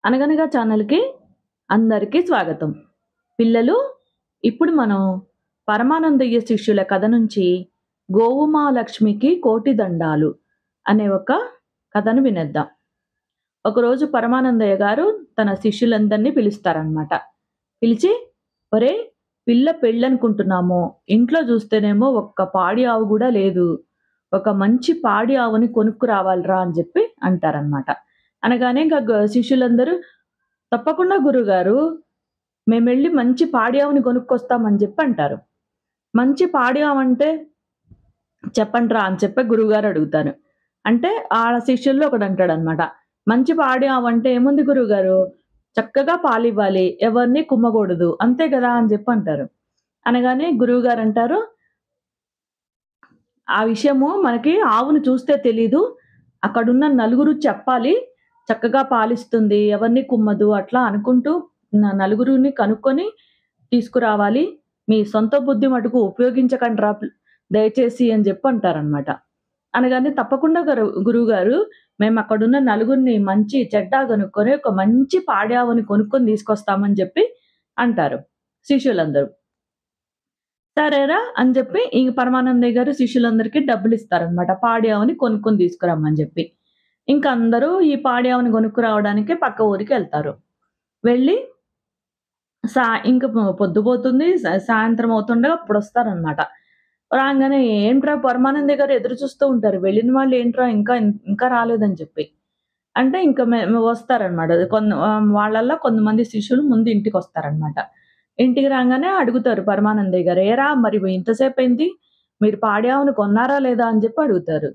అనగనగా ఛానల్‌కి అందరికీ స్వాగతం. పిల్లలు, ఇప్పుడు మనం పరమానందయ్య శిష్యుల కథ నుంచి 'గోవుమాలక్ష్మికి కోటి దండాలు' అనే ఒక కథను వినేద్దాం. ఒకరోజు పరమానందయ్య గారు తన శిష్యులందరినీ పిలుస్తారనమాట. పిలిచి, "ఒరేయ్! పిల్ల పెళ్ళనుకుంటున్నాము. ఇంట్లో చూస్తేనేమో ఒక్క పాడి ఆవు గూడా లేదు. ఒక మంచి పాడి ఆవుని కొనుక్కురావాలిరా" అని జెప్పి అంటారనమాట. అనగానే ఇంక శిష్యులందరూ, "తప్పకుండా గురువుగారు. మేమెళ్లి మంచి పాడి ఆవుని కొనుక్కొస్తాం" అని జెప్పి అంటారు. మంచి పాడి ఆవంటే చెప్పండ్రా అని చెప్పి గురువుగారు అడుగుతారు. అంటే ఆళ్ళ శిష్యుల్లో ఒకడంటాడనమాట. మంచి పాడి ఆవంటే ఏముంది గురువుగారు, చక్కగా పాలివ్వాలి. ఎవరిని కుమ్మకూడదు. అంతే గదా! అని జెప్పి అంటారు. అనగానే గురువుగారంటారు, "ఆ విషయము మనకి ఆవును చూస్తే తెలీదు. అక్కడున్న నలుగురు చెప్పాలి. చక్కగా పాలిస్తుంది. ఎవరిని కుమ్మదు" అట్లా అనుకుంటూ నలుగురిని కనుక్కొని తీసుకురావాలి. మీ సొంత బుద్ధి మటుకు ఉపయోగించకండ్రా దయచేసి అని జెప్పి అంటారనమాట. అనగానే తప్పకుండా గురువుగారు, మేమక్కడున్న నలుగురిని మంచి చెడ్డ గనుక్కొని ఒక మంచి పాడి ఆవుని కొనుక్కొని తీసుకొస్తామని జెప్పి అంటారు శిష్యులందరూ. సరేరా అని జెప్పి ఇంక పరమానందయ్య గారు శిష్యులందరికీ డబ్బులిస్తారనమాట. పాడి ఆవుని కొనుక్కొని తీసుకురమ్మని జెప్పి. ఇంక అందరూ ఈ పాడి ఆవుని కొనుక్కురావడానికి పక్క ఊరికెళ్తారు. వెళ్ళి ఇంక పొద్దుపోతుంది. సాయంత్రం అవుతుండగా అప్పుడొస్తారనమాట. రాంగానే ఏంట్రా పరమానందయ్య గారు ఎదురు చూస్తూ ఉంటారు. వెళ్ళిన వాళ్ళు ఏంట్రా ఇంకా రాలేదని చెప్పి. అంటే ఇంక వస్తారనమాట. వాళ్ళల్లో కొంతమంది శిష్యులు ముందు ఇంటికొస్తారనమాట. ఇంటికి రాంగానే అడుగుతారు పరమానందయ్య గారు. "ఏరా మరి ఇంతసేపయింది. మీరు పాడి ఆవుని కొన్నారా లేదా?" అని చెప్పి అడుగుతారు.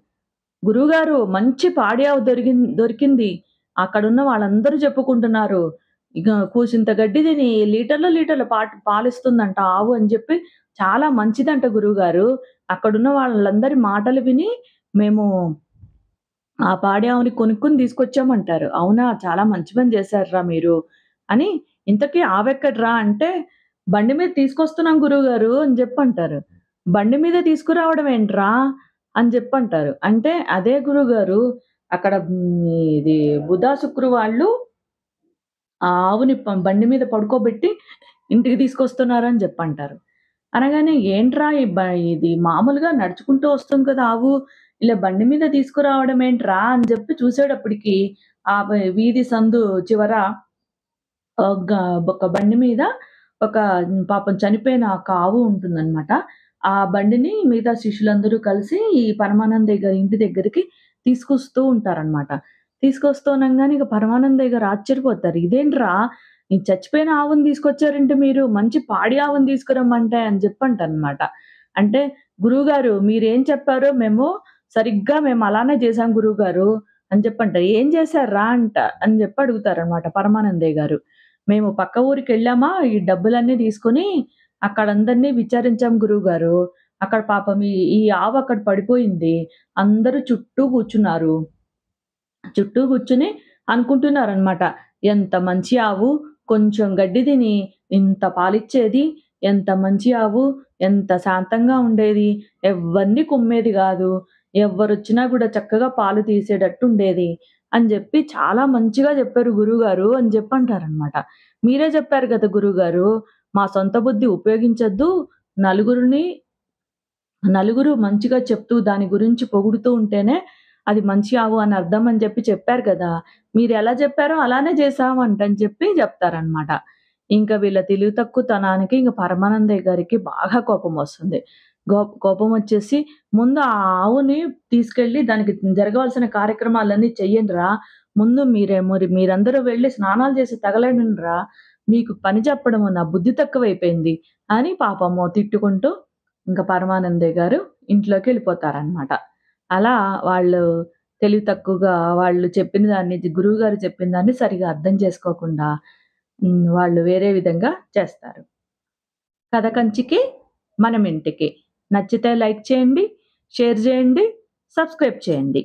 "గురువుగారు మంచి పాడి ఆవు దొరికింది. అక్కడున్న వాళ్ళందరూ చెప్పుకుంటున్నారు. ఇక కూసింత గడ్డి తిని లీటర్ల పాలిస్తుందంట ఆవు" అని చెప్పి, "చాలా మంచిదంట గురువుగారు. అక్కడున్న వాళ్ళందరి మాటలు విని మేము ఆ పాడి ఆవుని కొనుక్కొని తీసుకొచ్చామంటారు." "అవునా! చాలా మంచి పని చేశారురా మీరు" అని, "ఇంతకీ ఆవెక్కడిరా" అంటే, "బండి మీద తీసుకొస్తున్నాం గురువుగారు" అని జెప్పంటారు. "బండి మీద తీసుకురావడం ఏంట్రా" అని జెప్పంటారు. అంటే, "అదే గురువుగారు అక్కడ ఇది బుధ, శుక్రు వాళ్ళు ఆ ఆవుని బండి మీద పడుకోబెట్టి ఇంటికి తీసుకొస్తున్నారని జెప్పంటారు." అనగానే, "ఏంట్రా ఇది మామూలుగా నడుచుకుంటూ వస్తుంది కదా ఆవు. ఇలా బండి మీద తీసుకురావడం ఏంట్రా" అని జెప్పి చూసేటప్పటికి ఆ వీధి సందు చివర ఒక బండి మీద ఒక పాపం చనిపోయిన ఒక ఆవు ఉంటుందనమాట. ఆ బండిని మిగతా శిష్యులందరూ కలిసి ఈ పరమానందయ్య గారి ఇంటి దగ్గరికి తీసుకొస్తూ ఉంటారనమాట. తీసుకొస్తూ అనంగానే ఇక పరమానందయ్య గారు ఆశ్చర్యపోతారు. "ఇదేంట్రా ఈ చచ్చిపోయిన ఆవుని తీసుకొచ్చారేంటి మీరు? మంచి పాడి ఆవుని తీసుకురమ్మంటే" అని చెప్పంటనమాట. అంటే, "గురువుగారు మీరేం చెప్పారో మేము అలానే చేశాం గురువుగారు" అని చెప్పంటారు. "ఏం చేశార్రా" అని చెప్పి అడుగుతారనమాట పరమానందయ్య గారు. "మేము పక్క ఊరికెళ్ళామా, ఈ డబ్బులన్నీ తీసుకొని అక్కడందరిని విచారించాం గురువుగారు. అక్కడ పాపం ఈ ఈ ఆవు అక్కడ పడిపోయింది. అందరూ చుట్టూ కూర్చున్నారు. చుట్టూ కూర్చొని అనుకుంటున్నారనమాట. ఎంత మంచి ఆవు, కొంచెం గడ్డి తిని ఇంత పాలిచ్చేది. ఎంత మంచి ఆవు, ఎంత శాంతంగా ఉండేది. ఎవ్వరిని కుమ్మేది గాదు. ఎవ్వరొచ్చినా గూడా చక్కగా పాలు తీసేటట్టుండేది" అని జెప్పి, "చాలా మంచిగా జెప్పారు గురువుగారు" అని జెప్పంటారనమాట. "మీరే జెప్పారు గదా గురువుగారు, మా సొంత బుద్ధి ఉపయోగించొద్దు. నలుగురిని నలుగురు మంచిగా చెప్తూ దాని గురించి పొగుడుతూ ఉంటేనే అది మంచి ఆవు అని అర్థం అని చెప్పారు కదా! మీరెలా చెప్పారో అలానే చేశాం" అని చెప్పి చెప్తారనమాట. ఇంక వీళ్ళ తెలివి తక్కువతనానికి ఇంక పరమానందయ్య గారికి బాగా కోపమొస్తుంది. కోపమొచ్చేసి, "ముందు ఆ ఆవుని తీసుకెళ్ళి దానికి జరగవలసిన కార్యక్రమాలన్నీ చెయ్యండిరా. ముందు మీరందరూ వెళ్లి స్నానాలు చేసి తగలడండిరా. మీకు పని చెప్పడం నా బుద్ధి తక్కువైపోయింది" అని పాపము తిట్టుకుంటూ ఇంక పరమానందయ్య గారు ఇంట్లోకెళ్ళిపోతారనమాట. అలా వాళ్ళు తెలివి తక్కువగా వాళ్ళు చెప్పిన దాన్ని గురువుగారు చెప్పిన దాన్ని సరిగ్గా అర్థం చేసుకోకుండా వాళ్ళు వేరే విధంగా చేస్తారు. కథ కంచికి మనమింటికి. నచ్చితే లైక్ చేయండి, షేర్ చేయండి, సబ్స్క్రైబ్ చేయండి.